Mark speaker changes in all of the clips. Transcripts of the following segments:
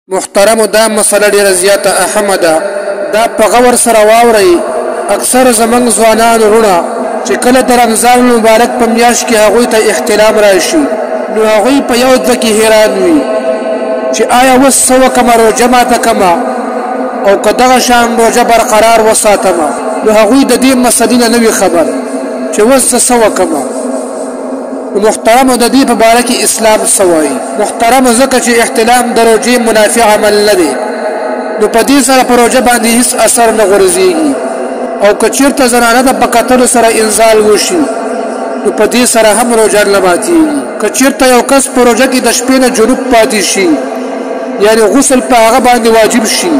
Speaker 1: محترم دا مسله ډیره زیاته اهمه ده. دا په غور سره واورئ. اکثر زمونږ ځوانان وروڼه چې کله د رمضان مبارک په میاشت کې هغوی ته احتلام راشي نو هغوی په یو ځل کې حیران وي چې آیا اوس څه وکړمه روژه ماته کړمه او که دغه شان روژه برقرار وساتمه نو هغوی د دې مسلې نه وي خبر چې اوس زه څه وکړمه. محترمو د دې په باره کې اسلام څه وایي؟ محترمو ځکه چې احتلام د روژې منافع عمل نه دی نو په دې سره په روژه باندې هیڅ اثر نه غورځېږي او که چېرته زنانه د په کتلو سره انزال وشي نو په دې سره هم روژه نه ماتېږي. که چېرته یو کس په روژه کې د شپې نه جنوب پاتې شي یعنې غسل په هغه باندې واجب شي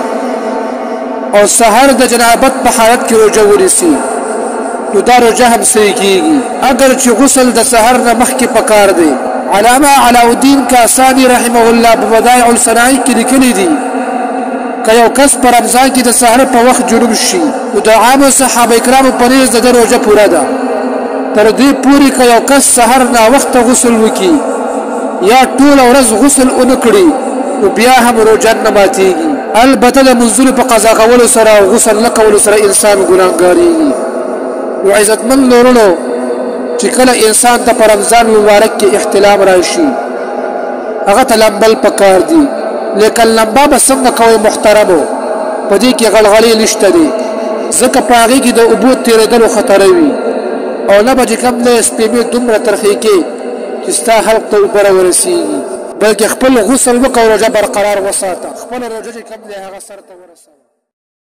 Speaker 1: او سحر د جنابت په حالت کې روژه ونیسي نو دا روژه هم صحیح کېږي اگر چې غسل د سحر نه مخکې پکار دی. علامه علاءالدین کاسانی رحمه الله په بدایع الصنایع کې لیکلي دي که یو کس په رمضان کې د سحر په وخت جنوب شي نو د عامو صحابه کرامو په نیز د ده روژه پوره ده تر دې پورې که یو کس سحر ناوخته غسل وکړي یا ټوله ورځ غسل ونه کړي نو بیا هم روژه نه ماتېږي. البته د منځونو په قضا کولو سره او غسل نه کولو سره انسان ګناهګارېږي. نو عزتمند وروڼو چې کله انسان ته په رمضان مبارک کې احتلام راشي هغه ته لمبل پکار دي لیکن لمبا به څنګه کوئ محترمو؟ په دې کې غلغلې نشته دی ځکه په هغې کې د اوبو تېرېدلو خطره وي او نه به چې کوم دی سپېمې دومره ترخې کې چې ستا حلق ته اوبه راورسېږي بلکې خپل غسل وکړه او روژه برقرار وساته. خپله روژه چې کوم دی هغه سر ته ورسوه.